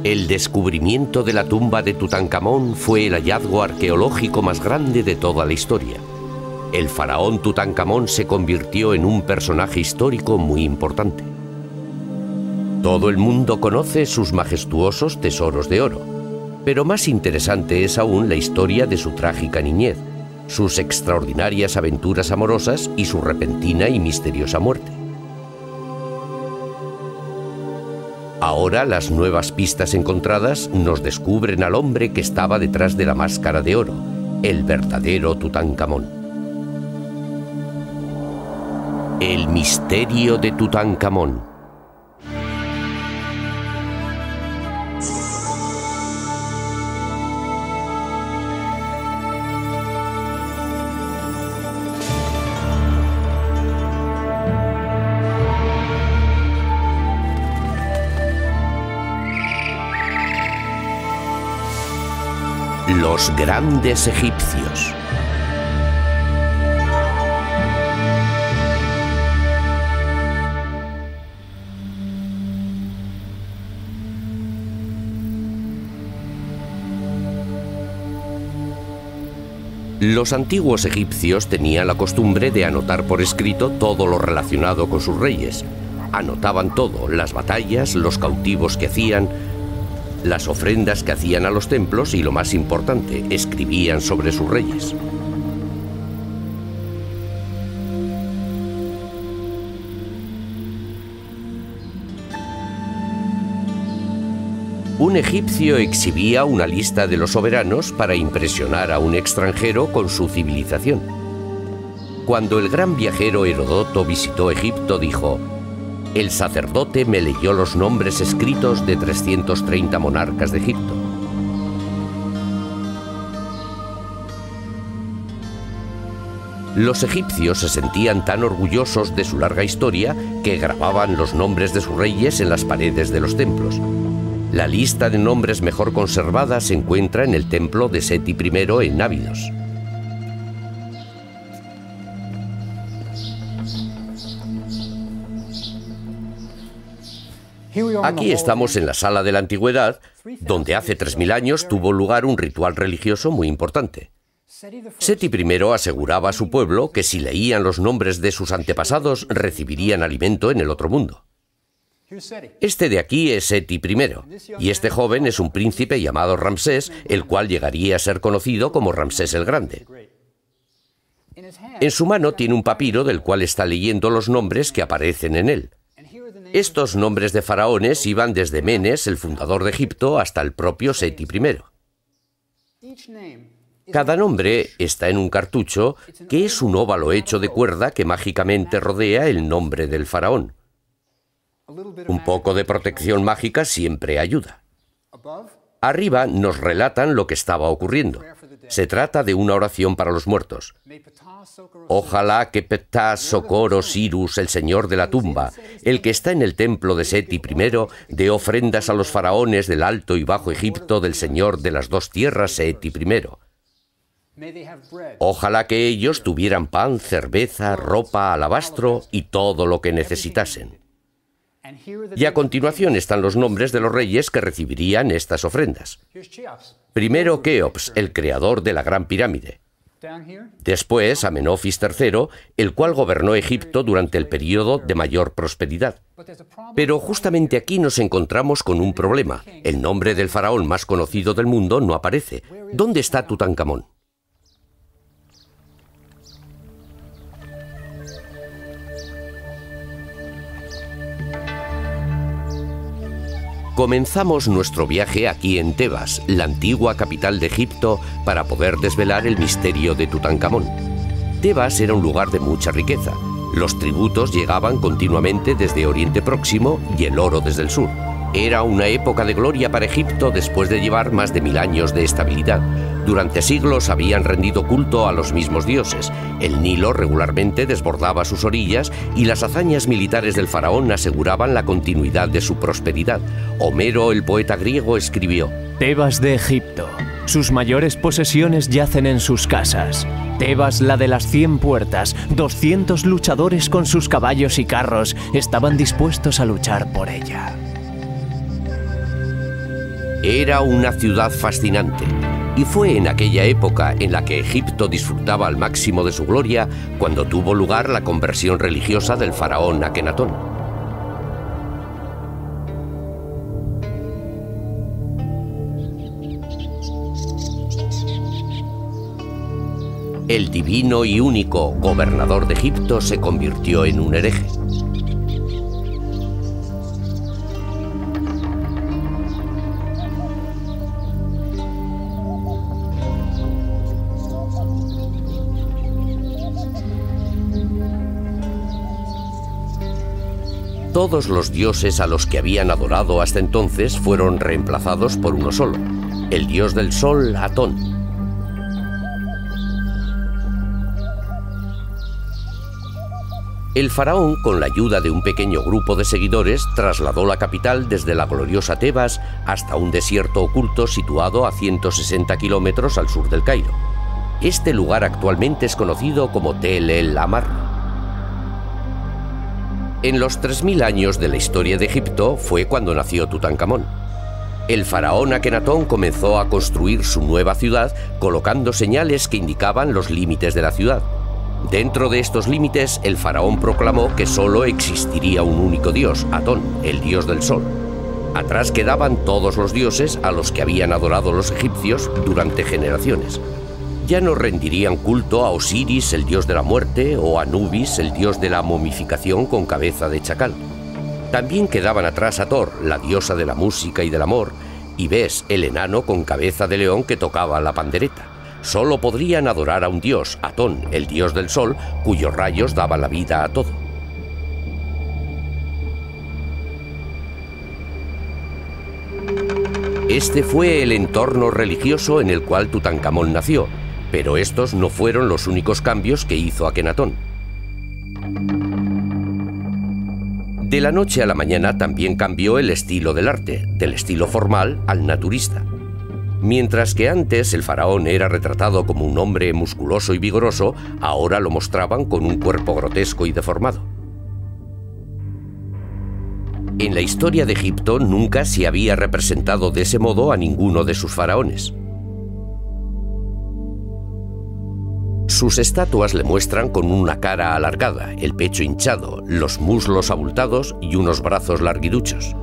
El descubrimiento de la tumba de Tutankamón fue el hallazgo arqueológico más grande de toda la historia. El faraón Tutankamón se convirtió en un personaje histórico muy importante. Todo el mundo conoce sus majestuosos tesoros de oro, pero más interesante es aún la historia de su trágica niñez, sus extraordinarias aventuras amorosas y su repentina y misteriosa muerte. Ahora las nuevas pistas encontradas nos descubren al hombre que estaba detrás de la máscara de oro, el verdadero Tutankamón. El misterio de Tutankamón. Los grandes egipcios. Los antiguos egipcios tenían la costumbre de anotar por escrito todo lo relacionado con sus reyes. Anotaban todo, las batallas, los cautivos que hacían, las ofrendas que hacían a los templos y, lo más importante, escribían sobre sus reyes. Un egipcio exhibía una lista de los soberanos para impresionar a un extranjero con su civilización. Cuando el gran viajero Heródoto visitó Egipto, dijo: «El sacerdote me leyó los nombres escritos de 330 monarcas de Egipto». Los egipcios se sentían tan orgullosos de su larga historia que grababan los nombres de sus reyes en las paredes de los templos. La lista de nombres mejor conservada se encuentra en el templo de Seti I en Abidos. Aquí estamos en la sala de la antigüedad, donde hace 3000 años tuvo lugar un ritual religioso muy importante. Seti I aseguraba a su pueblo que si leían los nombres de sus antepasados recibirían alimento en el otro mundo. Este de aquí es Seti I, y este joven es un príncipe llamado Ramsés, el cual llegaría a ser conocido como Ramsés el Grande. En su mano tiene un papiro del cual está leyendo los nombres que aparecen en él. Estos nombres de faraones iban desde Menes, el fundador de Egipto, hasta el propio Seti I. Cada nombre está en un cartucho, que es un óvalo hecho de cuerda que mágicamente rodea el nombre del faraón. Un poco de protección mágica siempre ayuda. Arriba nos relatan lo que estaba ocurriendo. Se trata de una oración para los muertos. Ojalá que Ptah Sokor Osiris, el señor de la tumba, el que está en el templo de Seti I, dé ofrendas a los faraones del Alto y Bajo Egipto del señor de las dos tierras Seti I. Ojalá que ellos tuvieran pan, cerveza, ropa, alabastro y todo lo que necesitasen. Y a continuación están los nombres de los reyes que recibirían estas ofrendas. Primero Keops, el creador de la Gran Pirámide. Después Amenofis III, el cual gobernó Egipto durante el período de mayor prosperidad. Pero justamente aquí nos encontramos con un problema. El nombre del faraón más conocido del mundo no aparece. ¿Dónde está Tutankamón? Comenzamos nuestro viaje aquí en Tebas, la antigua capital de Egipto, para poder desvelar el misterio de Tutankamón. Tebas era un lugar de mucha riqueza. Los tributos llegaban continuamente desde Oriente Próximo y el oro desde el sur. Era una época de gloria para Egipto después de llevar más de 1000 años de estabilidad. Durante siglos habían rendido culto a los mismos dioses. El Nilo regularmente desbordaba sus orillas y las hazañas militares del faraón aseguraban la continuidad de su prosperidad. Homero, el poeta griego, escribió: Tebas de Egipto. Sus mayores posesiones yacen en sus casas. Tebas, la de las 100 puertas, 200 luchadores con sus caballos y carros estaban dispuestos a luchar por ella. Era una ciudad fascinante, y fue en aquella época en la que Egipto disfrutaba al máximo de su gloria cuando tuvo lugar la conversión religiosa del faraón Akenatón. El divino y único gobernador de Egipto se convirtió en un hereje. Todos los dioses a los que habían adorado hasta entonces fueron reemplazados por uno solo, el dios del sol, Atón. El faraón, con la ayuda de un pequeño grupo de seguidores, trasladó la capital desde la gloriosa Tebas hasta un desierto oculto situado a 160 kilómetros al sur del Cairo. Este lugar actualmente es conocido como Tel el Amarna. En los 3000 años de la historia de Egipto fue cuando nació Tutankamón. El faraón Akenatón comenzó a construir su nueva ciudad colocando señales que indicaban los límites de la ciudad. Dentro de estos límites, el faraón proclamó que solo existiría un único dios, Atón, el dios del sol. Atrás quedaban todos los dioses a los que habían adorado los egipcios durante generaciones. Ya no rendirían culto a Osiris, el dios de la muerte, o a Anubis, el dios de la momificación con cabeza de chacal. También quedaban atrás a Thor, la diosa de la música y del amor, y Bes, el enano con cabeza de león que tocaba la pandereta. Solo podrían adorar a un dios, Atón, el dios del sol, cuyos rayos daban la vida a todo. Este fue el entorno religioso en el cual Tutankamón nació, pero estos no fueron los únicos cambios que hizo Akenatón. De la noche a la mañana también cambió el estilo del arte, del estilo formal al naturista. Mientras que antes el faraón era retratado como un hombre musculoso y vigoroso, ahora lo mostraban con un cuerpo grotesco y deformado. En la historia de Egipto nunca se había representado de ese modo a ninguno de sus faraones. Sus estatuas le muestran con una cara alargada, el pecho hinchado, los muslos abultados y unos brazos larguiruchos.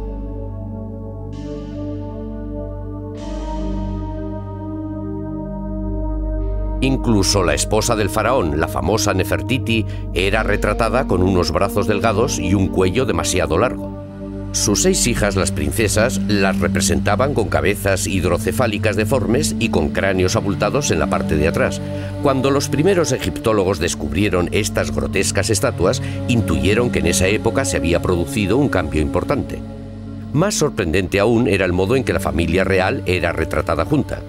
Incluso la esposa del faraón, la famosa Nefertiti, era retratada con unos brazos delgados y un cuello demasiado largo. Sus 6 hijas, las princesas, las representaban con cabezas hidrocefálicas deformes y con cráneos abultados en la parte de atrás. Cuando los primeros egiptólogos descubrieron estas grotescas estatuas, intuyeron que en esa época se había producido un cambio importante. Más sorprendente aún era el modo en que la familia real era retratada junta.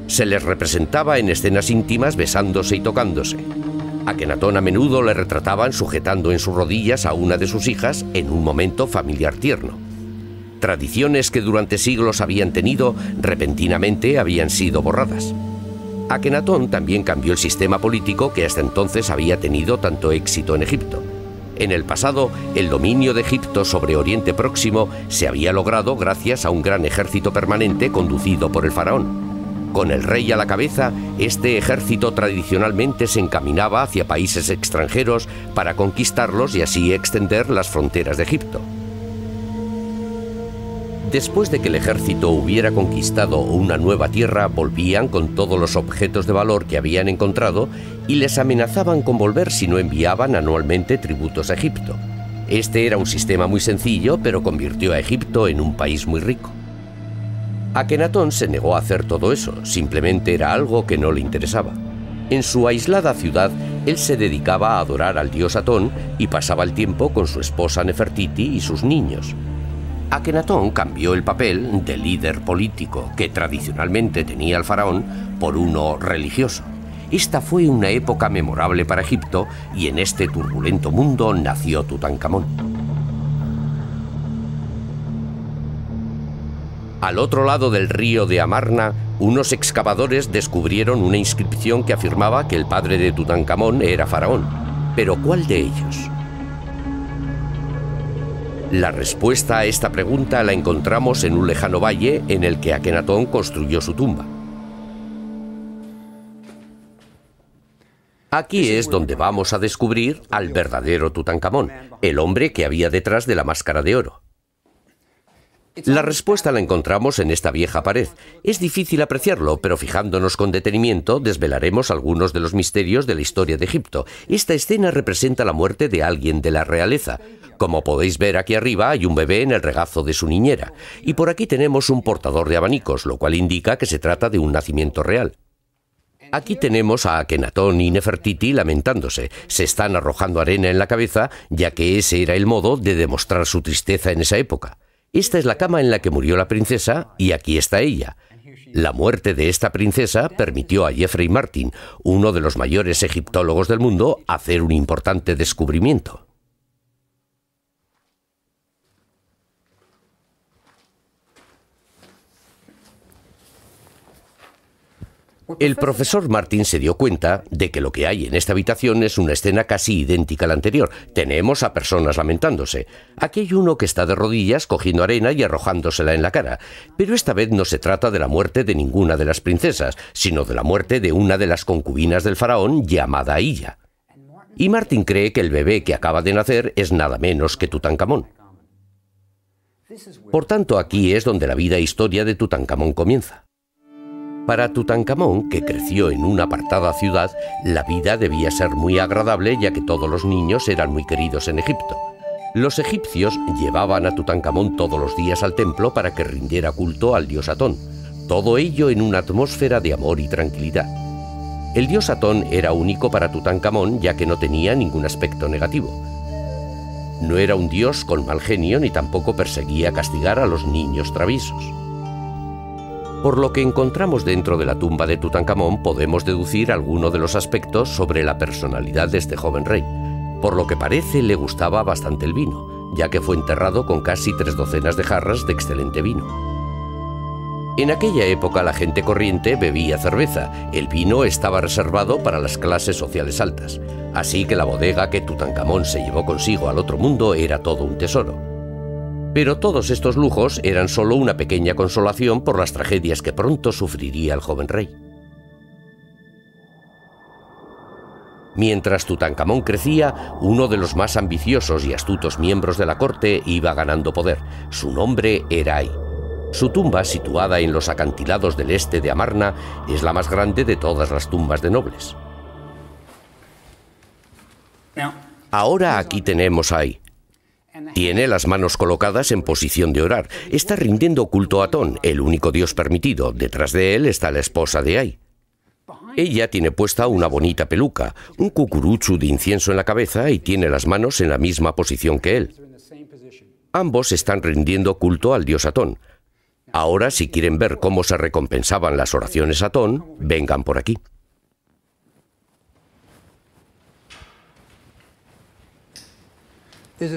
Se les representaba en escenas íntimas besándose y tocándose. Akenatón a menudo le retrataban sujetando en sus rodillas a una de sus hijas en un momento familiar tierno. Tradiciones que durante siglos habían tenido, repentinamente habían sido borradas. Akenatón también cambió el sistema político que hasta entonces había tenido tanto éxito en Egipto. En el pasado, el dominio de Egipto sobre Oriente Próximo se había logrado gracias a un gran ejército permanente conducido por el faraón. Con el rey a la cabeza, este ejército tradicionalmente se encaminaba hacia países extranjeros para conquistarlos y así extender las fronteras de Egipto. Después de que el ejército hubiera conquistado una nueva tierra, volvían con todos los objetos de valor que habían encontrado y les amenazaban con volver si no enviaban anualmente tributos a Egipto. Este era un sistema muy sencillo, pero convirtió a Egipto en un país muy rico. Akenatón se negó a hacer todo eso, simplemente era algo que no le interesaba. En su aislada ciudad, él se dedicaba a adorar al dios Atón y pasaba el tiempo con su esposa Nefertiti y sus niños. Akenatón cambió el papel de líder político que tradicionalmente tenía el faraón por uno religioso. Esta fue una época memorable para Egipto y en este turbulento mundo nació Tutankamón. Al otro lado del río de Amarna, unos excavadores descubrieron una inscripción que afirmaba que el padre de Tutankamón era faraón. ¿Pero cuál de ellos? La respuesta a esta pregunta la encontramos en un lejano valle en el que Akenatón construyó su tumba. Aquí es donde vamos a descubrir al verdadero Tutankamón, el hombre que había detrás de la máscara de oro. La respuesta la encontramos en esta vieja pared. Es difícil apreciarlo, pero fijándonos con detenimiento desvelaremos algunos de los misterios de la historia de Egipto. Esta escena representa la muerte de alguien de la realeza. Como podéis ver aquí arriba hay un bebé en el regazo de su niñera. Y por aquí tenemos un portador de abanicos, lo cual indica que se trata de un nacimiento real. Aquí tenemos a Akenatón y Nefertiti lamentándose. Se están arrojando arena en la cabeza, ya que ese era el modo de demostrar su tristeza en esa época. Esta es la cama en la que murió la princesa y aquí está ella. La muerte de esta princesa permitió a Jeffrey Martin, uno de los mayores egiptólogos del mundo, hacer un importante descubrimiento. El profesor Martin se dio cuenta de que lo que hay en esta habitación es una escena casi idéntica a la anterior. Tenemos a personas lamentándose. Aquí hay uno que está de rodillas cogiendo arena y arrojándosela en la cara. Pero esta vez no se trata de la muerte de ninguna de las princesas, sino de la muerte de una de las concubinas del faraón llamada Illa. Y Martin cree que el bebé que acaba de nacer es nada menos que Tutankamón. Por tanto, aquí es donde la vida e historia de Tutankamón comienza. Para Tutankamón, que creció en una apartada ciudad, la vida debía ser muy agradable ya que todos los niños eran muy queridos en Egipto. Los egipcios llevaban a Tutankamón todos los días al templo para que rindiera culto al dios Atón. Todo ello en una atmósfera de amor y tranquilidad. El dios Atón era único para Tutankamón ya que no tenía ningún aspecto negativo. No era un dios con mal genio ni tampoco perseguía castigar a los niños traviesos. Por lo que encontramos dentro de la tumba de Tutankamón podemos deducir algunos de los aspectos sobre la personalidad de este joven rey. Por lo que parece le gustaba bastante el vino, ya que fue enterrado con casi 3 docenas de jarras de excelente vino. En aquella época la gente corriente bebía cerveza, el vino estaba reservado para las clases sociales altas, así que la bodega que Tutankamón se llevó consigo al otro mundo era todo un tesoro. Pero todos estos lujos eran solo una pequeña consolación por las tragedias que pronto sufriría el joven rey. Mientras Tutankamón crecía, uno de los más ambiciosos y astutos miembros de la corte iba ganando poder. Su nombre era Ay. Su tumba, situada en los acantilados del este de Amarna, es la más grande de todas las tumbas de nobles. Ahora aquí tenemos a Ay. Tiene las manos colocadas en posición de orar. Está rindiendo culto a Atón, el único dios permitido. Detrás de él está la esposa de Ay. Ella tiene puesta una bonita peluca, un cucurucho de incienso en la cabeza y tiene las manos en la misma posición que él. Ambos están rindiendo culto al dios Atón. Ahora, si quieren ver cómo se recompensaban las oraciones a Atón, vengan por aquí.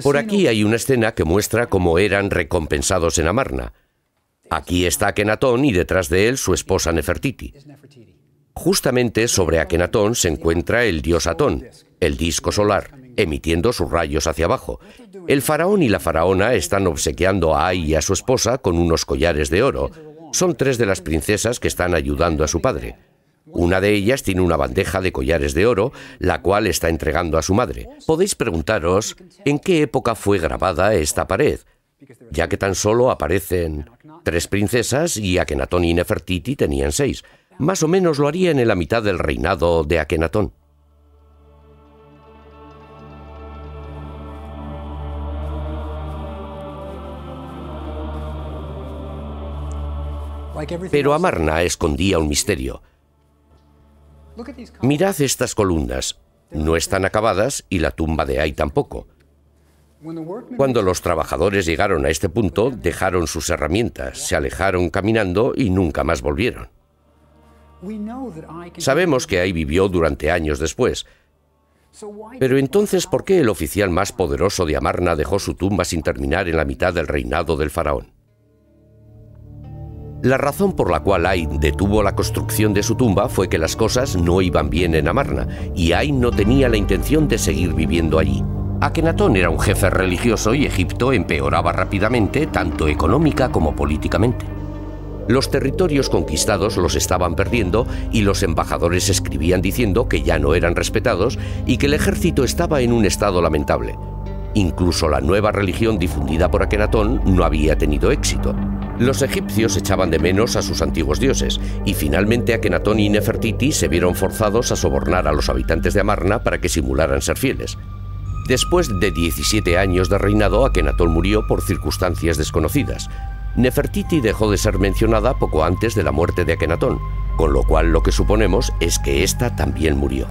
Por aquí hay una escena que muestra cómo eran recompensados en Amarna. Aquí está Akenatón y detrás de él su esposa Nefertiti. Justamente sobre Akenatón se encuentra el dios Atón, el disco solar, emitiendo sus rayos hacia abajo. El faraón y la faraona están obsequiando a Ay y a su esposa con unos collares de oro. Son 3 de las princesas que están ayudando a su padre. Una de ellas tiene una bandeja de collares de oro, la cual está entregando a su madre. Podéis preguntaros en qué época fue grabada esta pared, ya que tan solo aparecen 3 princesas y Akenatón y Nefertiti tenían 6. Más o menos lo harían en la mitad del reinado de Akenatón. Pero Amarna escondía un misterio. Mirad estas columnas. No están acabadas y la tumba de Ay tampoco. Cuando los trabajadores llegaron a este punto, dejaron sus herramientas, se alejaron caminando y nunca más volvieron. Sabemos que Ay vivió durante años después. Pero entonces, ¿por qué el oficial más poderoso de Amarna dejó su tumba sin terminar en la mitad del reinado del faraón? La razón por la cual Ay detuvo la construcción de su tumba fue que las cosas no iban bien en Amarna y Ay no tenía la intención de seguir viviendo allí. Akenatón era un jefe religioso y Egipto empeoraba rápidamente, tanto económica como políticamente. Los territorios conquistados los estaban perdiendo y los embajadores escribían diciendo que ya no eran respetados y que el ejército estaba en un estado lamentable. Incluso la nueva religión difundida por Akenatón no había tenido éxito. Los egipcios echaban de menos a sus antiguos dioses y finalmente Akenatón y Nefertiti se vieron forzados a sobornar a los habitantes de Amarna para que simularan ser fieles. Después de 17 años de reinado, Akenatón murió por circunstancias desconocidas. Nefertiti dejó de ser mencionada poco antes de la muerte de Akenatón, con lo cual lo que suponemos es que ésta también murió.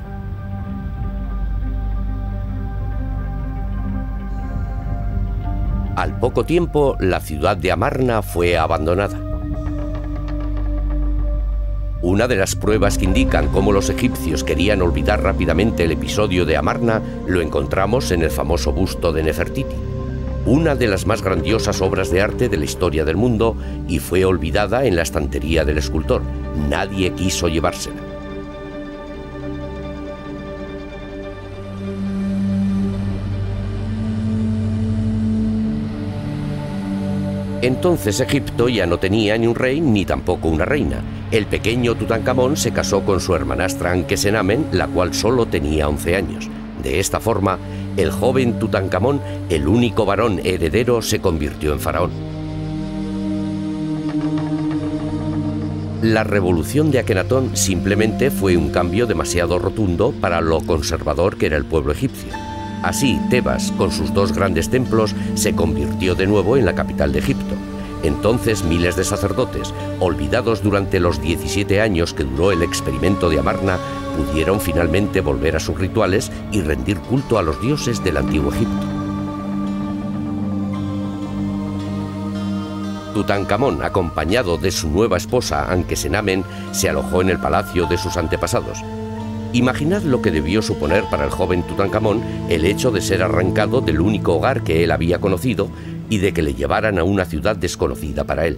Al poco tiempo, la ciudad de Amarna fue abandonada. Una de las pruebas que indican cómo los egipcios querían olvidar rápidamente el episodio de Amarna lo encontramos en el famoso busto de Nefertiti, una de las más grandiosas obras de arte de la historia del mundo, y fue olvidada en la estantería del escultor. Nadie quiso llevársela. Entonces Egipto ya no tenía ni un rey ni tampoco una reina. El pequeño Tutankamón se casó con su hermanastra Ankesenamen, la cual solo tenía 11 años. De esta forma, el joven Tutankamón, el único varón heredero, se convirtió en faraón. La revolución de Akenatón simplemente fue un cambio demasiado rotundo para lo conservador que era el pueblo egipcio. Así, Tebas, con sus 2 grandes templos, se convirtió de nuevo en la capital de Egipto. Entonces miles de sacerdotes, olvidados durante los 17 años que duró el experimento de Amarna, pudieron finalmente volver a sus rituales y rendir culto a los dioses del antiguo Egipto. Tutankamón, acompañado de su nueva esposa Ankesenamen, se alojó en el palacio de sus antepasados. Imaginad lo que debió suponer para el joven Tutankamón el hecho de ser arrancado del único hogar que él había conocido y de que le llevaran a una ciudad desconocida para él.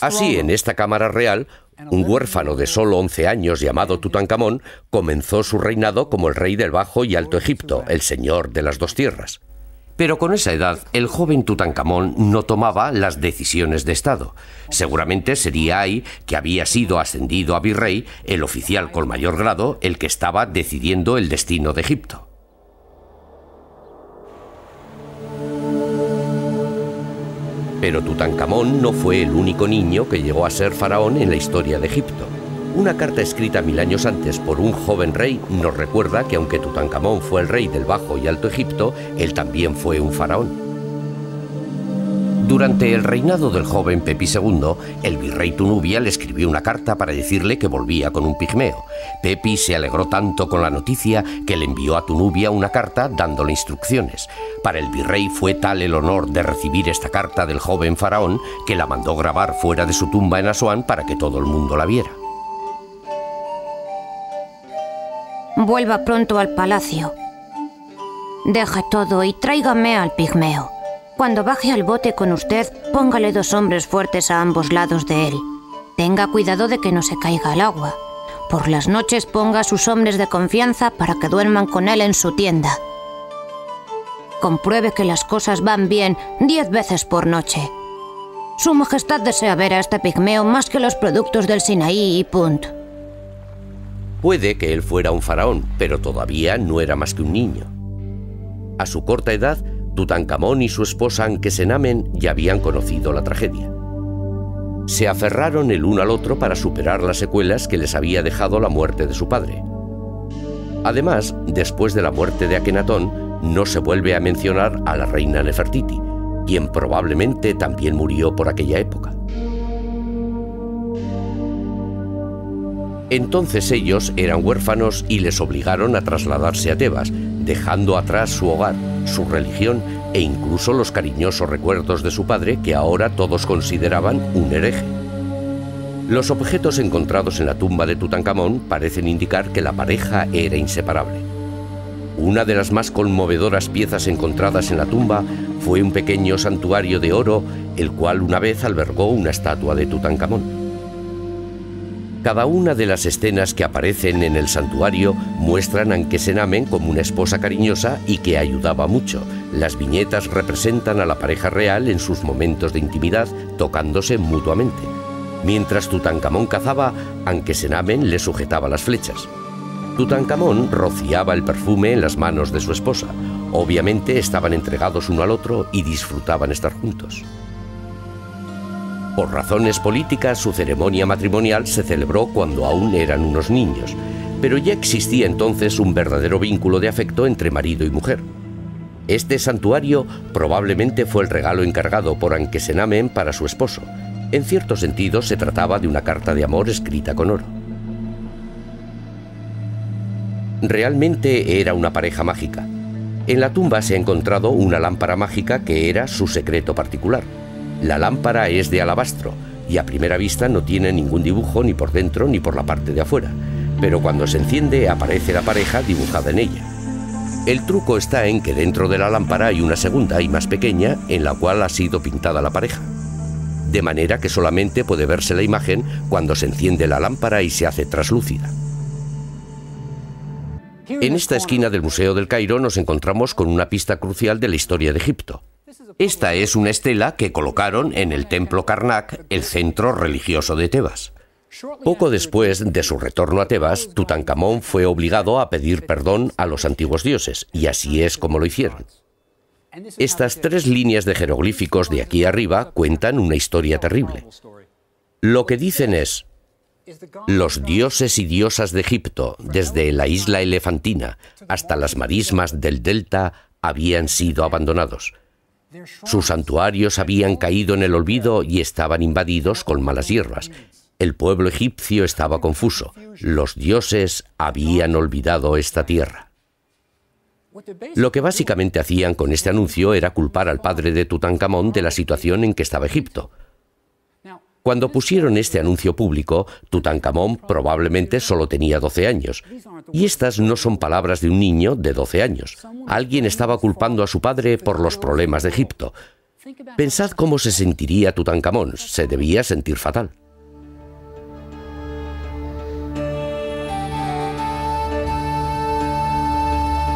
Así, en esta cámara real, un huérfano de solo 11 años llamado Tutankamón comenzó su reinado como el rey del Bajo y Alto Egipto, el señor de las 2 tierras. Pero con esa edad, el joven Tutankamón no tomaba las decisiones de Estado. Seguramente sería ahí, que había sido ascendido a virrey, el oficial con mayor grado, el que estaba decidiendo el destino de Egipto. Pero Tutankamón no fue el único niño que llegó a ser faraón en la historia de Egipto. Una carta escrita 1000 años antes por un joven rey nos recuerda que aunque Tutankamón fue el rey del Bajo y Alto Egipto, él también fue un faraón. Durante el reinado del joven Pepi II, el virrey Tunubia le escribió una carta para decirle que volvía con un pigmeo. Pepi se alegró tanto con la noticia que le envió a Tunubia una carta dándole instrucciones. Para el virrey fue tal el honor de recibir esta carta del joven faraón que la mandó grabar fuera de su tumba en Asuán para que todo el mundo la viera. Vuelva pronto al palacio. Deje todo y tráigame al pigmeo. Cuando baje al bote con usted, póngale 2 hombres fuertes a ambos lados de él. Tenga cuidado de que no se caiga al agua. Por las noches ponga a sus hombres de confianza para que duerman con él en su tienda. Compruebe que las cosas van bien 10 veces por noche. Su Majestad desea ver a este pigmeo más que los productos del Sinaí y Punt. Puede que él fuera un faraón, pero todavía no era más que un niño. A su corta edad, Tutankamón y su esposa Ankesenamen ya habían conocido la tragedia. Se aferraron el uno al otro para superar las secuelas que les había dejado la muerte de su padre. Además, después de la muerte de Akenatón, no se vuelve a mencionar a la reina Nefertiti, quien probablemente también murió por aquella época. Entonces ellos eran huérfanos y les obligaron a trasladarse a Tebas, dejando atrás su hogar, su religión e incluso los cariñosos recuerdos de su padre que ahora todos consideraban un hereje. Los objetos encontrados en la tumba de Tutankamón parecen indicar que la pareja era inseparable. Una de las más conmovedoras piezas encontradas en la tumba fue un pequeño santuario de oro, el cual una vez albergó una estatua de Tutankamón. Cada una de las escenas que aparecen en el santuario muestran a Anque-Senamen como una esposa cariñosa y que ayudaba mucho. Las viñetas representan a la pareja real en sus momentos de intimidad, tocándose mutuamente. Mientras Tutankamón cazaba, Anque-Senamen le sujetaba las flechas. Tutankamón rociaba el perfume en las manos de su esposa. Obviamente estaban entregados uno al otro y disfrutaban estar juntos. Por razones políticas, su ceremonia matrimonial se celebró cuando aún eran unos niños, pero ya existía entonces un verdadero vínculo de afecto entre marido y mujer. Este santuario probablemente fue el regalo encargado por Anque-Senamen para su esposo. En cierto sentido, se trataba de una carta de amor escrita con oro. Realmente era una pareja mágica. En la tumba se ha encontrado una lámpara mágica que era su secreto particular. La lámpara es de alabastro y a primera vista no tiene ningún dibujo ni por dentro ni por la parte de afuera, pero cuando se enciende aparece la pareja dibujada en ella. El truco está en que dentro de la lámpara hay una segunda y más pequeña en la cual ha sido pintada la pareja, de manera que solamente puede verse la imagen cuando se enciende la lámpara y se hace traslúcida. En esta esquina del Museo del Cairo nos encontramos con una pista crucial de la historia de Egipto. Esta es una estela que colocaron en el templo Karnak, el centro religioso de Tebas. Poco después de su retorno a Tebas, Tutankamón fue obligado a pedir perdón a los antiguos dioses, y así es como lo hicieron. Estas 3 líneas de jeroglíficos de aquí arriba cuentan una historia terrible. Lo que dicen es: los dioses y diosas de Egipto, desde la isla Elefantina hasta las marismas del delta, habían sido abandonados. Sus santuarios habían caído en el olvido y estaban invadidos con malas hierbas. El pueblo egipcio estaba confuso. Los dioses habían olvidado esta tierra. Lo que básicamente hacían con este anuncio era culpar al padre de Tutankamón de la situación en que estaba Egipto. Cuando pusieron este anuncio público, Tutankamón probablemente solo tenía 12 años. Y estas no son palabras de un niño de 12 años. Alguien estaba culpando a su padre por los problemas de Egipto. Pensad cómo se sentiría Tutankamón. Se debía sentir fatal.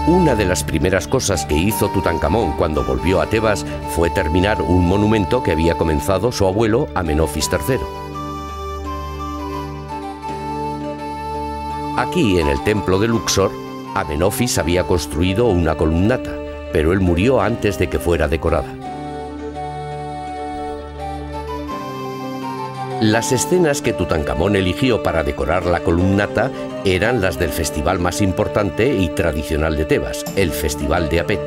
Una de las primeras cosas que hizo Tutankamón cuando volvió a Tebas fue terminar un monumento que había comenzado su abuelo Amenofis III. Aquí, en el templo de Luxor, Amenofis había construido una columnata, pero él murió antes de que fuera decorada. Las escenas que Tutankamón eligió para decorar la columnata eran las del festival más importante y tradicional de Tebas, el Festival de Apet.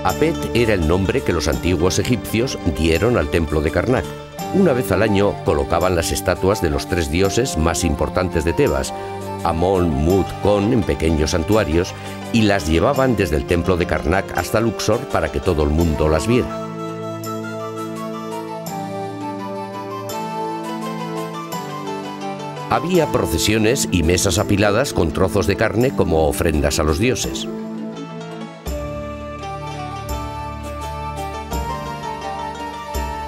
Apet era el nombre que los antiguos egipcios dieron al templo de Karnak. Una vez al año colocaban las estatuas de los 3 dioses más importantes de Tebas, Amón, Mut, Kon, en pequeños santuarios, y las llevaban desde el templo de Karnak hasta Luxor para que todo el mundo las viera. Había procesiones y mesas apiladas con trozos de carne como ofrendas a los dioses.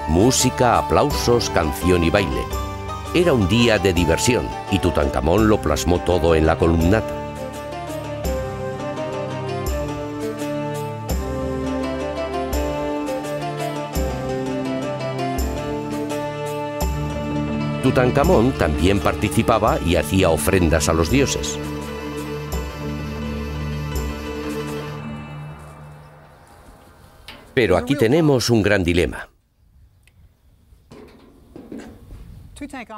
Música, aplausos, canción y baile. Era un día de diversión y Tutankamón lo plasmó todo en la columnata. Tutankamón también participaba y hacía ofrendas a los dioses. Pero aquí tenemos un gran dilema.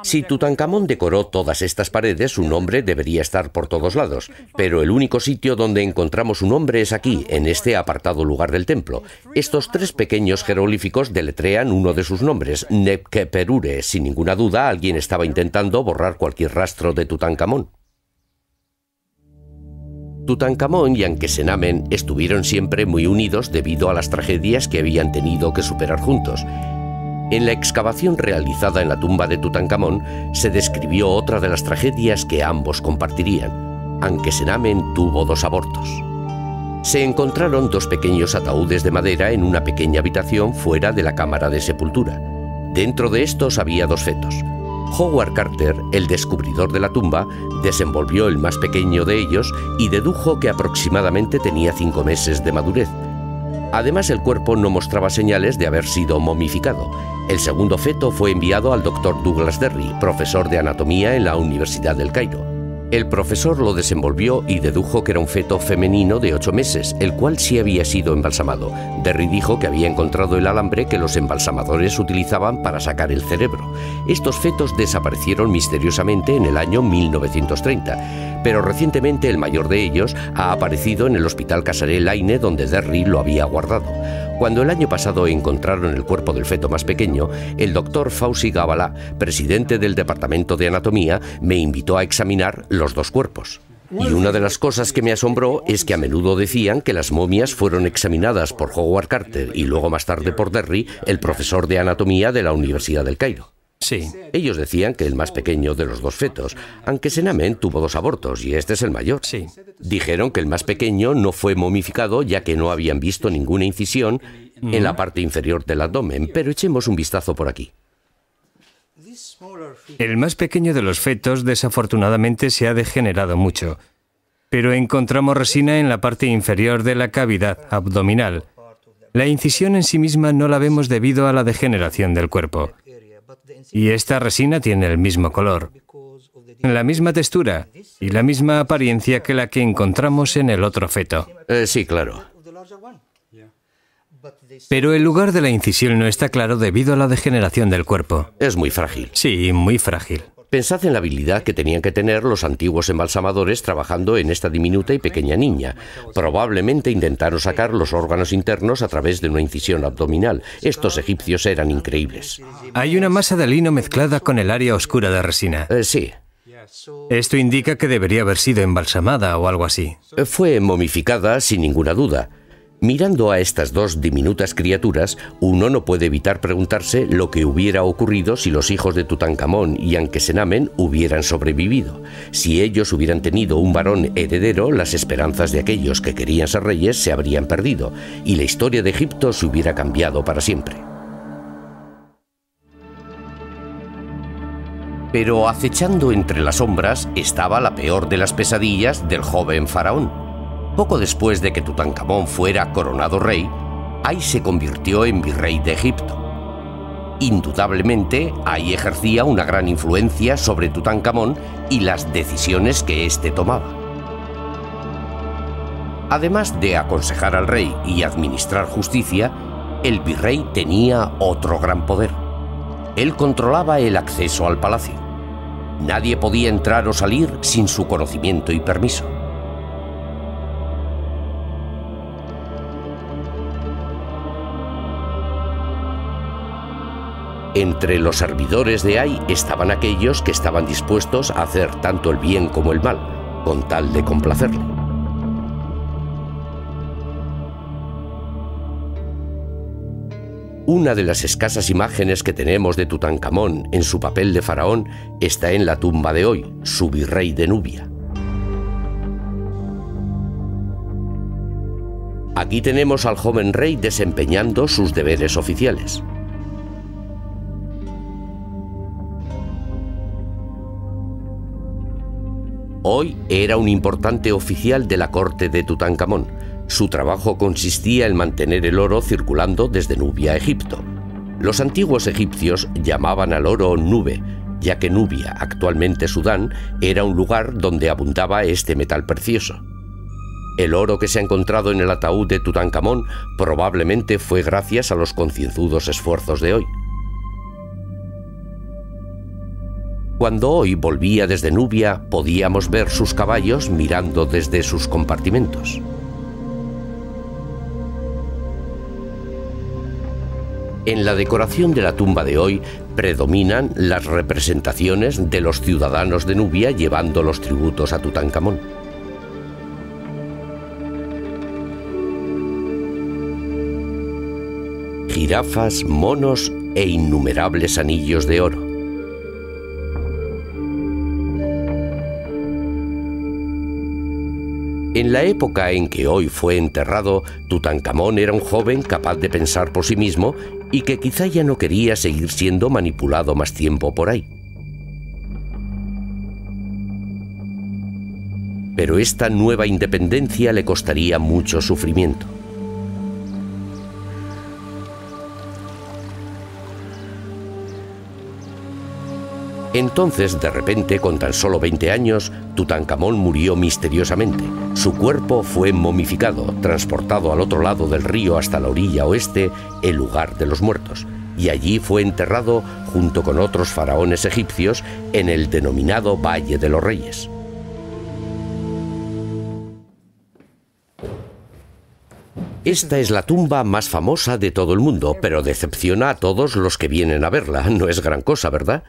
Si Tutankamón decoró todas estas paredes, su nombre debería estar por todos lados, pero el único sitio donde encontramos su nombre es aquí, en este apartado lugar del templo. Estos 3 pequeños jeroglíficos deletrean uno de sus nombres, Nebkeperure. Sin ninguna duda, alguien estaba intentando borrar cualquier rastro de Tutankamón. Tutankamón y Anque-Senamen estuvieron siempre muy unidos debido a las tragedias que habían tenido que superar juntos. En la excavación realizada en la tumba de Tutankamón se describió otra de las tragedias que ambos compartirían. Ankesenamen tuvo 2 abortos. Se encontraron 2 pequeños ataúdes de madera en una pequeña habitación fuera de la cámara de sepultura. Dentro de estos había 2 fetos. Howard Carter, el descubridor de la tumba, desenvolvió el más pequeño de ellos y dedujo que aproximadamente tenía 5 meses de madurez. Además, el cuerpo no mostraba señales de haber sido momificado. El segundo feto fue enviado al Dr. Douglas Derry, profesor de anatomía en la Universidad del Cairo. El profesor lo desenvolvió y dedujo que era un feto femenino de 8 meses, el cual sí había sido embalsamado. Derry dijo que había encontrado el alambre que los embalsamadores utilizaban para sacar el cerebro. Estos fetos desaparecieron misteriosamente en el año 1930, pero recientemente el mayor de ellos ha aparecido en el Hospital Casare Laine, donde Derry lo había guardado. Cuando el año pasado encontraron el cuerpo del feto más pequeño, el doctor Fauci Gavala, presidente del Departamento de Anatomía, me invitó a examinar los 2 cuerpos. Y una de las cosas que me asombró es que a menudo decían que las momias fueron examinadas por Howard Carter y luego más tarde por Derry, el profesor de anatomía de la Universidad del Cairo. Sí. Ellos decían que el más pequeño de los 2 fetos, Ankesenamen, tuvo 2 abortos y este es el mayor. Sí. Dijeron que el más pequeño no fue momificado ya que no habían visto ninguna incisión en la parte inferior del abdomen, pero echemos un vistazo por aquí. El más pequeño de los fetos desafortunadamente se ha degenerado mucho, pero encontramos resina en la parte inferior de la cavidad abdominal. La incisión en sí misma no la vemos debido a la degeneración del cuerpo. Y esta resina tiene el mismo color, la misma textura y la misma apariencia que la que encontramos en el otro feto. Sí, claro. Pero el lugar de la incisión no está claro debido a la degeneración del cuerpo. Es muy frágil. Sí, muy frágil. Pensad en la habilidad que tenían que tener los antiguos embalsamadores trabajando en esta diminuta y pequeña niña. Probablemente intentaron sacar los órganos internos a través de una incisión abdominal. Estos egipcios eran increíbles. Hay una masa de lino mezclada con el área oscura de resina. Sí. Esto indica que debería haber sido embalsamada o algo así. Fue momificada sin ninguna duda. Mirando a estas 2 diminutas criaturas, uno no puede evitar preguntarse lo que hubiera ocurrido si los hijos de Tutankamón y Ankesenamen hubieran sobrevivido. Si ellos hubieran tenido un varón heredero, las esperanzas de aquellos que querían ser reyes se habrían perdido, y la historia de Egipto se hubiera cambiado para siempre. Pero acechando entre las sombras estaba la peor de las pesadillas del joven faraón. Poco después de que Tutankamón fuera coronado rey, Ay se convirtió en virrey de Egipto. Indudablemente, Ay ejercía una gran influencia sobre Tutankamón y las decisiones que éste tomaba. Además de aconsejar al rey y administrar justicia, el virrey tenía otro gran poder. Él controlaba el acceso al palacio. Nadie podía entrar o salir sin su conocimiento y permiso. Entre los servidores de Ay estaban aquellos que estaban dispuestos a hacer tanto el bien como el mal, con tal de complacerle. Una de las escasas imágenes que tenemos de Tutankamón en su papel de faraón está en la tumba de Hoy, su virrey de Nubia. Aquí tenemos al joven rey desempeñando sus deberes oficiales. Hoy era un importante oficial de la corte de Tutankamón. Su trabajo consistía en mantener el oro circulando desde Nubia a Egipto. Los antiguos egipcios llamaban al oro nube, ya que Nubia, actualmente Sudán, era un lugar donde abundaba este metal precioso. El oro que se ha encontrado en el ataúd de Tutankamón probablemente fue gracias a los concienzudos esfuerzos de Hoy. Cuando Hoy volvía desde Nubia, podíamos ver sus caballos mirando desde sus compartimentos. En la decoración de la tumba de Hoy predominan las representaciones de los ciudadanos de Nubia llevando los tributos a Tutankamón. Jirafas, monos e innumerables anillos de oro. . En la época en que hoy fue enterrado, Tutankamón era un joven capaz de pensar por sí mismo y que quizá ya no quería seguir siendo manipulado más tiempo por ahí. Pero esta nueva independencia le costaría mucho sufrimiento. Entonces, de repente, con tan solo 20 años, Tutankamón murió misteriosamente. Su cuerpo fue momificado, transportado al otro lado del río hasta la orilla oeste, el lugar de los muertos, y allí fue enterrado junto con otros faraones egipcios en el denominado Valle de los Reyes. Esta es la tumba más famosa de todo el mundo, pero decepciona a todos los que vienen a verla. No es gran cosa, ¿verdad?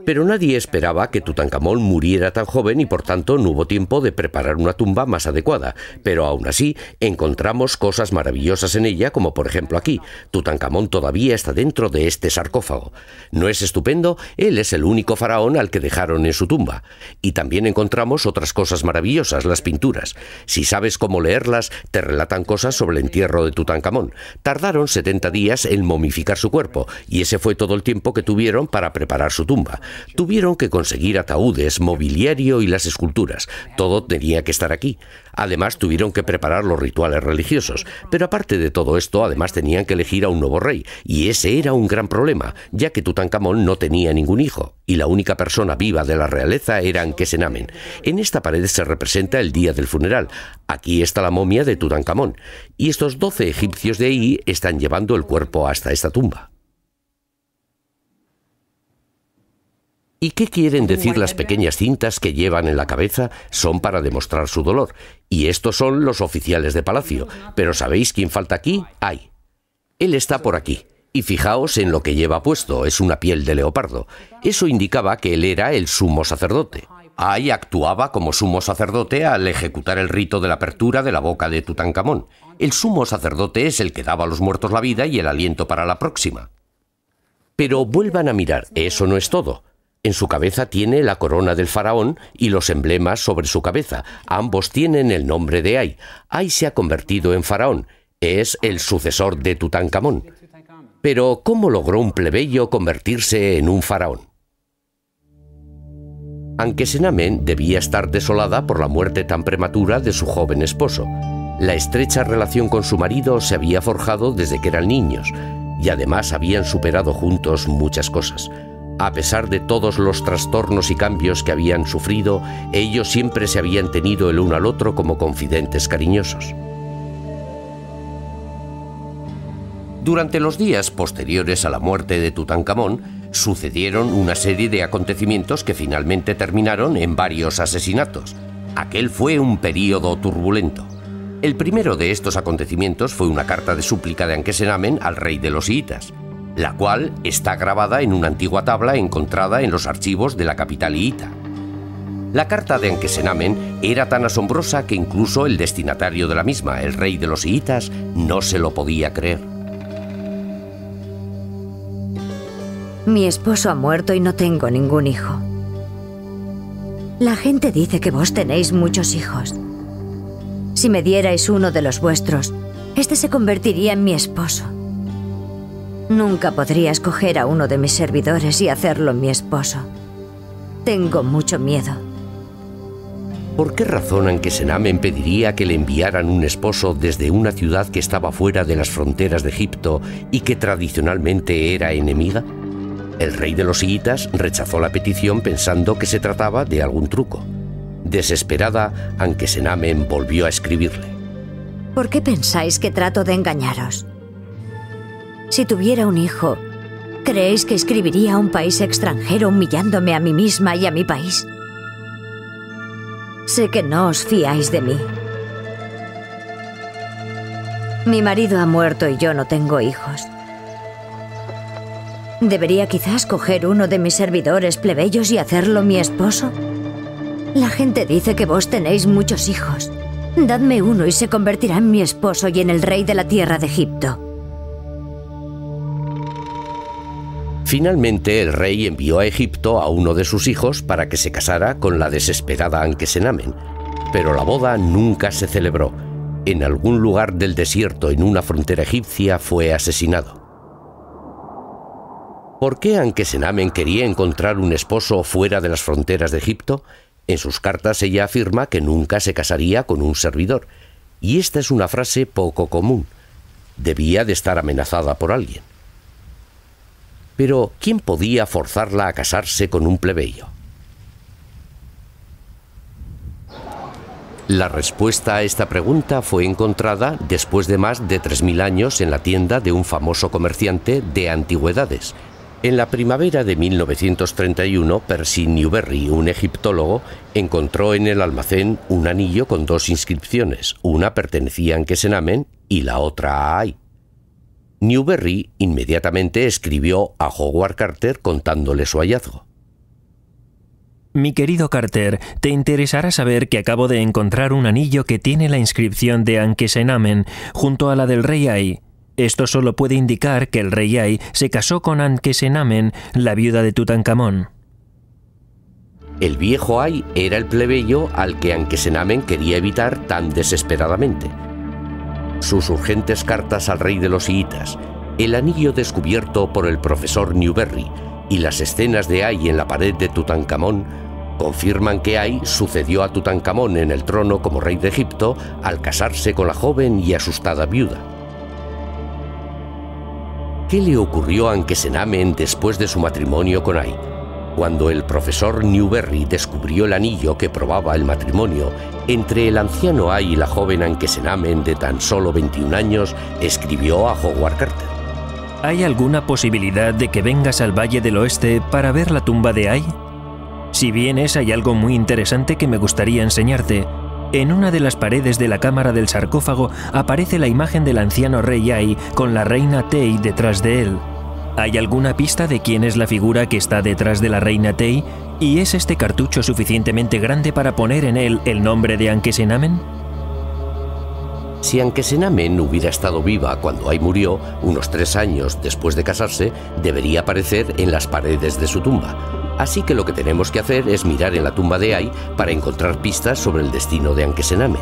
Pero nadie esperaba que Tutankamón muriera tan joven y por tanto no hubo tiempo de preparar una tumba más adecuada. Pero aún así encontramos cosas maravillosas en ella, como por ejemplo aquí. Tutankamón todavía está dentro de este sarcófago. ¿No es estupendo? Él es el único faraón al que dejaron en su tumba. Y también encontramos otras cosas maravillosas, las pinturas. Si sabes cómo leerlas, te relatan cosas sobre el entierro de Tutankamón. Tardaron 70 días en momificar su cuerpo, y ese fue todo el tiempo que tuvieron para preparar su tumba. Tuvieron que conseguir ataúdes, mobiliario y las esculturas. Todo tenía que estar aquí. Además, tuvieron que preparar los rituales religiosos. Pero aparte de todo esto, además tenían que elegir a un nuevo rey. Y ese era un gran problema, ya que Tutankamón no tenía ningún hijo. Y la única persona viva de la realeza era Ankesenamen. En esta pared se representa el día del funeral. Aquí está la momia de Tutankamón. Y estos 12 egipcios de ahí están llevando el cuerpo hasta esta tumba. ¿Y qué quieren decir las pequeñas cintas que llevan en la cabeza? Son para demostrar su dolor. Y estos son los oficiales de palacio. Pero ¿sabéis quién falta aquí? ¡Ay! Él está por aquí. Y fijaos en lo que lleva puesto. Es una piel de leopardo. Eso indicaba que él era el sumo sacerdote. Ay actuaba como sumo sacerdote al ejecutar el rito de la apertura de la boca de Tutankamón. El sumo sacerdote es el que daba a los muertos la vida y el aliento para la próxima. Pero vuelvan a mirar. Eso no es todo. En su cabeza tiene la corona del faraón y los emblemas sobre su cabeza. Ambos tienen el nombre de Ay. Ay se ha convertido en faraón. Es el sucesor de Tutankamón. Pero, ¿cómo logró un plebeyo convertirse en un faraón? Ankesenamen debía estar desolada por la muerte tan prematura de su joven esposo. La estrecha relación con su marido se había forjado desde que eran niños, y además habían superado juntos muchas cosas. A pesar de todos los trastornos y cambios que habían sufrido, ellos siempre se habían tenido el uno al otro como confidentes cariñosos. Durante los días posteriores a la muerte de Tutankamón, sucedieron una serie de acontecimientos que finalmente terminaron en varios asesinatos. Aquel fue un período turbulento. El primero de estos acontecimientos fue una carta de súplica de Ankesenamen al rey de los hiitas, la cual está grabada en una antigua tabla encontrada en los archivos de la capital hiita. La carta de Ankesenamen era tan asombrosa que incluso el destinatario de la misma, el rey de los hiitas, no se lo podía creer. Mi esposo ha muerto y no tengo ningún hijo. La gente dice que vos tenéis muchos hijos. Si me dierais uno de los vuestros, este se convertiría en mi esposo. Nunca podría escoger a uno de mis servidores y hacerlo mi esposo. Tengo mucho miedo. ¿Por qué razón Ankesenamen pediría que le enviaran un esposo desde una ciudad que estaba fuera de las fronteras de Egipto y que tradicionalmente era enemiga? El rey de los hiitas rechazó la petición pensando que se trataba de algún truco. Desesperada, Ankesenamen volvió a escribirle. ¿Por qué pensáis que trato de engañaros? Si tuviera un hijo, ¿creéis que escribiría a un país extranjero humillándome a mí misma y a mi país? Sé que no os fiáis de mí. Mi marido ha muerto y yo no tengo hijos. ¿Debería quizás coger uno de mis servidores plebeyos y hacerlo mi esposo? La gente dice que vos tenéis muchos hijos. Dadme uno y se convertirá en mi esposo y en el rey de la tierra de Egipto. Finalmente, el rey envió a Egipto a uno de sus hijos para que se casara con la desesperada Ankesenamen. pero la boda nunca se celebró. En algún lugar del desierto en una frontera egipcia fue asesinado. ¿Por qué Ankesenamen quería encontrar un esposo fuera de las fronteras de Egipto? En sus cartas ella afirma que nunca se casaría con un servidor, y esta es una frase poco común. Debía de estar amenazada por alguien. Pero, ¿quién podía forzarla a casarse con un plebeyo? La respuesta a esta pregunta fue encontrada después de más de 3000 años en la tienda de un famoso comerciante de antigüedades. En la primavera de 1931, Percy Newberry, un egiptólogo, encontró en el almacén un anillo con 2 inscripciones. Una pertenecía a Ankesenamen y la otra a Ay. Newberry inmediatamente escribió a Howard Carter contándole su hallazgo. Mi querido Carter, te interesará saber que acabo de encontrar un anillo que tiene la inscripción de Ankesenamen junto a la del rey Ay. Esto solo puede indicar que el rey Ay se casó con Ankesenamen, la viuda de Tutankamón. El viejo Ay era el plebeyo al que Ankesenamen quería evitar tan desesperadamente. Sus urgentes cartas al rey de los hiitas, el anillo descubierto por el profesor Newberry y las escenas de Ay en la pared de Tutankamón confirman que Ay sucedió a Tutankamón en el trono como rey de Egipto al casarse con la joven y asustada viuda. ¿Qué le ocurrió a Ankesenamen después de su matrimonio con Ay? Cuando el profesor Newberry descubrió el anillo que probaba el matrimonio entre el anciano Ay y la joven Ankesenamen de tan solo 21 años, escribió a Howard Carter. ¿Hay alguna posibilidad de que vengas al Valle del Oeste para ver la tumba de Ay? Si vienes, hay algo muy interesante que me gustaría enseñarte. En una de las paredes de la cámara del sarcófago aparece la imagen del anciano rey Ay con la reina Tey detrás de él. ¿Hay alguna pista de quién es la figura que está detrás de la reina Tey? ¿Y es este cartucho suficientemente grande para poner en él el nombre de Ankesenamen? Si Ankesenamen hubiera estado viva cuando Ay murió, unos 3 años después de casarse, debería aparecer en las paredes de su tumba. Así que lo que tenemos que hacer es mirar en la tumba de Ay para encontrar pistas sobre el destino de Ankesenamen.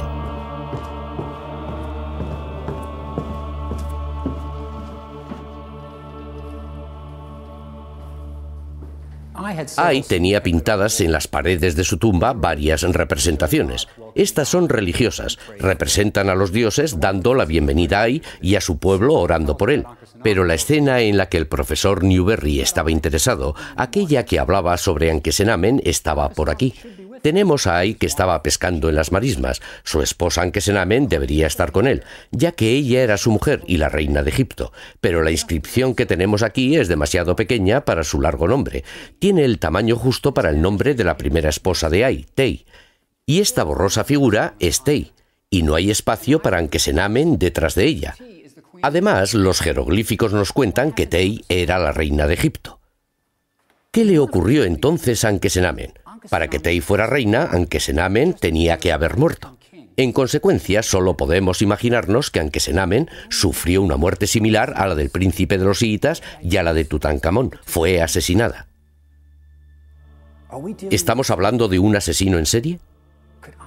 Ay tenía pintadas en las paredes de su tumba varias representaciones. Estas son religiosas, representan a los dioses dando la bienvenida a Ay y a su pueblo orando por él. Pero la escena en la que el profesor Newberry estaba interesado, aquella que hablaba sobre Ankesenamen, estaba por aquí. Tenemos a Ay que estaba pescando en las marismas. Su esposa Ankesenamen debería estar con él, ya que ella era su mujer y la reina de Egipto. Pero la inscripción que tenemos aquí es demasiado pequeña para su largo nombre. Tiene el tamaño justo para el nombre de la primera esposa de Ay, Tey. Y esta borrosa figura es Tey, y no hay espacio para Ankesenamen detrás de ella. Además, los jeroglíficos nos cuentan que Tey era la reina de Egipto. ¿Qué le ocurrió entonces a Ankesenamen? Para que Tey fuera reina, Ankesenamen tenía que haber muerto. En consecuencia, solo podemos imaginarnos que Ankesenamen sufrió una muerte similar a la del príncipe de los hiitas y a la de Tutankamón. Fue asesinada. ¿Estamos hablando de un asesino en serie?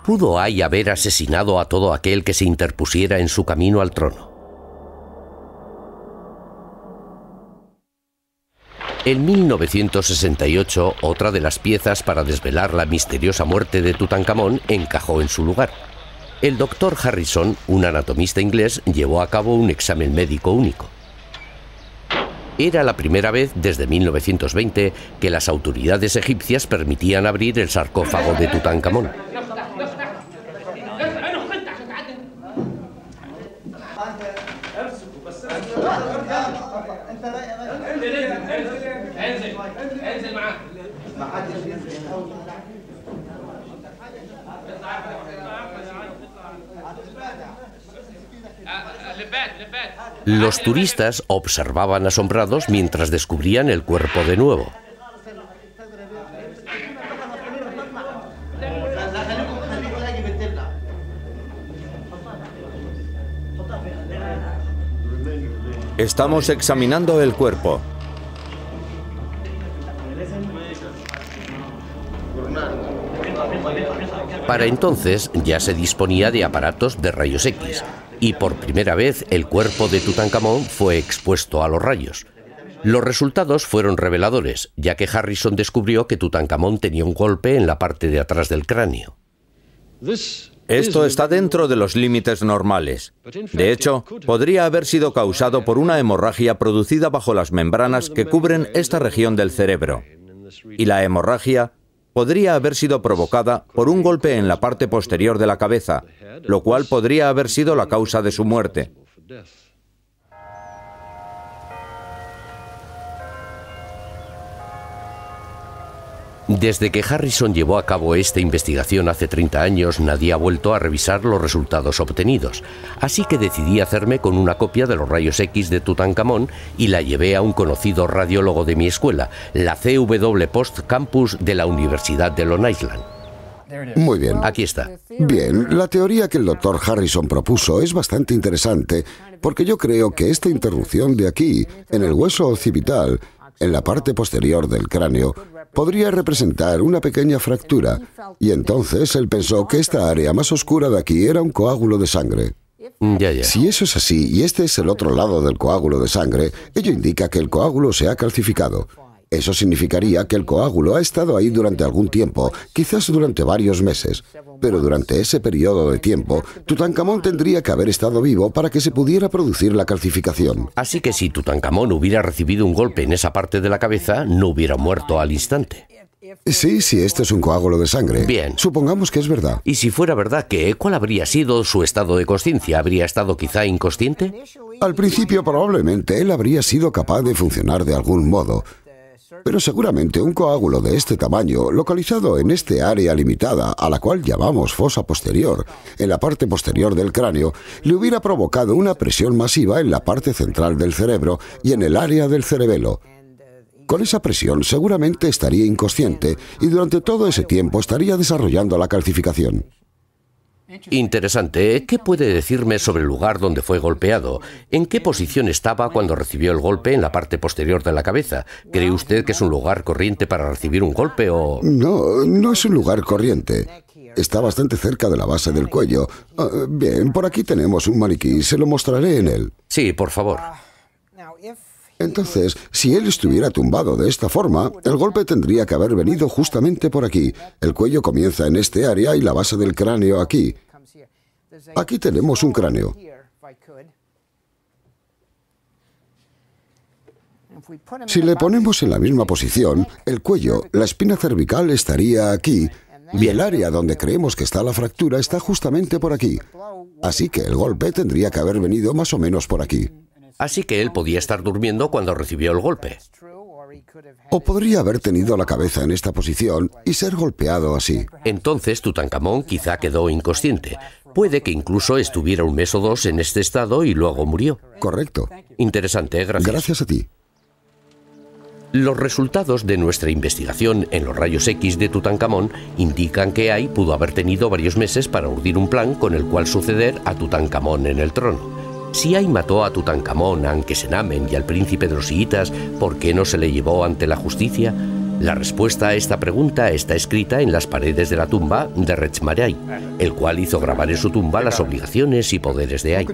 ¿Pudo Ay haber asesinado a todo aquel que se interpusiera en su camino al trono? En 1968, otra de las piezas para desvelar la misteriosa muerte de Tutankamón encajó en su lugar. El doctor Harrison, un anatomista inglés, llevó a cabo un examen médico único. Era la primera vez desde 1920 que las autoridades egipcias permitían abrir el sarcófago de Tutankamón. Los turistas observaban asombrados mientras descubrían el cuerpo de nuevo. Estamos examinando el cuerpo. Para entonces ya se disponía de aparatos de rayos X, y por primera vez el cuerpo de Tutankamón fue expuesto a los rayos. Los resultados fueron reveladores, ya que Harrison descubrió que Tutankamón tenía un golpe en la parte de atrás del cráneo. Esto está dentro de los límites normales. De hecho, podría haber sido causado por una hemorragia producida bajo las membranas que cubren esta región del cerebro. Y la hemorragia podría haber sido provocada por un golpe en la parte posterior de la cabeza, lo cual podría haber sido la causa de su muerte. Desde que Harrison llevó a cabo esta investigación hace 30 años, nadie ha vuelto a revisar los resultados obtenidos. Así que decidí hacerme con una copia de los rayos X de Tutankamón y la llevé a un conocido radiólogo de mi escuela, la CW Post Campus de la Universidad de Long Island. Muy bien. Aquí está. Bien, la teoría que el Dr. Harrison propuso es bastante interesante porque yo creo que esta interrupción de aquí, en el hueso occipital, en la parte posterior del cráneo, podría representar una pequeña fractura, y entonces él pensó que esta área más oscura de aquí era un coágulo de sangre. Ya. Si eso es así y este es el otro lado del coágulo de sangre, ello indica que el coágulo se ha calcificado. Eso significaría que el coágulo ha estado ahí durante algún tiempo, quizás durante varios meses. Pero durante ese periodo de tiempo, Tutankamón tendría que haber estado vivo para que se pudiera producir la calcificación. Así que si Tutankamón hubiera recibido un golpe en esa parte de la cabeza, no hubiera muerto al instante. Sí, esto es un coágulo de sangre. Bien. Supongamos que es verdad. Y si fuera verdad, ¿cuál habría sido su estado de consciencia? ¿Habría estado quizá inconsciente? Al principio probablemente él habría sido capaz de funcionar de algún modo. Pero seguramente un coágulo de este tamaño, localizado en este área limitada, a la cual llamamos fosa posterior, en la parte posterior del cráneo, le hubiera provocado una presión masiva en la parte central del cerebro y en el área del cerebelo. Con esa presión seguramente estaría inconsciente y durante todo ese tiempo estaría desarrollando la calcificación. Interesante. ¿Qué puede decirme sobre el lugar donde fue golpeado? ¿En qué posición estaba cuando recibió el golpe en la parte posterior de la cabeza? ¿Cree usted que es un lugar corriente para recibir un golpe o...? No es un lugar corriente. Está bastante cerca de la base del cuello. Bien, por aquí tenemos un maniquí. Se lo mostraré en él. Sí, por favor. Entonces, si él estuviera tumbado de esta forma, el golpe tendría que haber venido justamente por aquí. El cuello comienza en este área y la base del cráneo aquí. Aquí tenemos un cráneo. Si le ponemos en la misma posición, el cuello, la espina cervical estaría aquí, y el área donde creemos que está la fractura está justamente por aquí. Así que el golpe tendría que haber venido más o menos por aquí. Así que él podía estar durmiendo cuando recibió el golpe. O podría haber tenido la cabeza en esta posición y ser golpeado así. Entonces Tutankamón quizá quedó inconsciente. Puede que incluso estuviera un mes o dos en este estado y luego murió. Correcto. Interesante, gracias. Gracias a ti. Los resultados de nuestra investigación en los rayos X de Tutankamón indican que Ay pudo haber tenido varios meses para urdir un plan con el cual suceder a Tutankamón en el trono. Si Ay mató a Tutankamón, a Ankesenamen y al príncipe de los chiitas, ¿por qué no se le llevó ante la justicia? La respuesta a esta pregunta está escrita en las paredes de la tumba de Rechmaray, el cual hizo grabar en su tumba las obligaciones y poderes de Ay.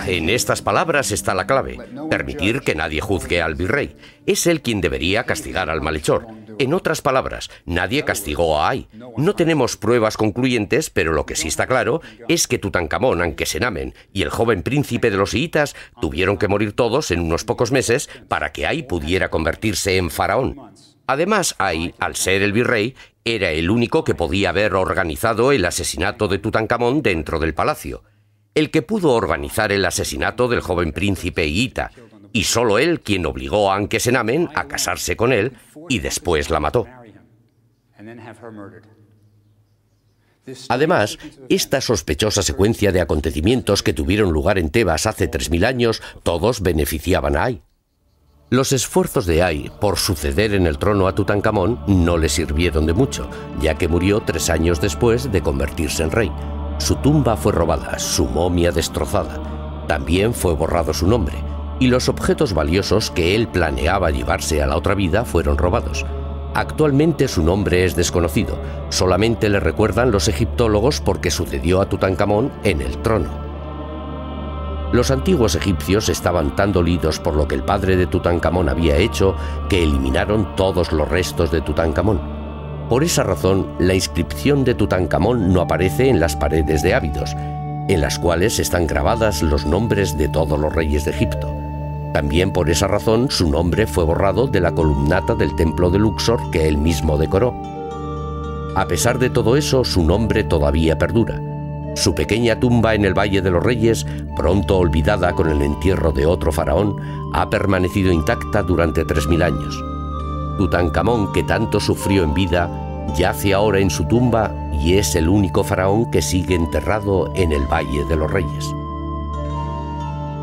En estas palabras está la clave. Permitir que nadie juzgue al virrey. Es él quien debería castigar al malhechor. En otras palabras, nadie castigó a Ay. No tenemos pruebas concluyentes, pero lo que sí está claro es que Tutankamón, Ankesenamen y el joven príncipe de los chiitas tuvieron que morir todos en unos pocos meses para que Ay pudiera convertirse en faraón. Además, Ay, al ser el virrey, era el único que podía haber organizado el asesinato de Tutankamón dentro del palacio. El que pudo organizar el asesinato del joven príncipe hiita, y solo él quien obligó a Ankesenamen a casarse con él y después la mató. Además, esta sospechosa secuencia de acontecimientos que tuvieron lugar en Tebas hace 3000 años, todos beneficiaban a Ay. Los esfuerzos de Ay por suceder en el trono a Tutankamón no le sirvieron de mucho, ya que murió 3 años después de convertirse en rey. Su tumba fue robada, su momia destrozada. También fue borrado su nombre, y los objetos valiosos que él planeaba llevarse a la otra vida fueron robados. Actualmente su nombre es desconocido, solamente le recuerdan los egiptólogos porque sucedió a Tutankamón en el trono. Los antiguos egipcios estaban tan dolidos por lo que el padre de Tutankamón había hecho que eliminaron todos los restos de Tutankamón. Por esa razón, la inscripción de Tutankamón no aparece en las paredes de Abidos, en las cuales están grabadas los nombres de todos los reyes de Egipto. También por esa razón su nombre fue borrado de la columnata del templo de Luxor que él mismo decoró. A pesar de todo eso, su nombre todavía perdura. Su pequeña tumba en el Valle de los Reyes, pronto olvidada con el entierro de otro faraón, ha permanecido intacta durante 3000 años. Tutankamón, que tanto sufrió en vida, yace ahora en su tumba y es el único faraón que sigue enterrado en el Valle de los Reyes.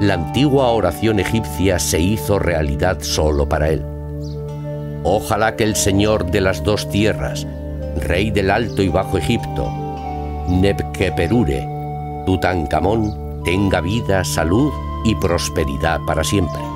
La antigua oración egipcia se hizo realidad solo para él. Ojalá que el Señor de las dos tierras, Rey del Alto y Bajo Egipto, Nebkeperure, Tutankamón, tenga vida, salud y prosperidad para siempre.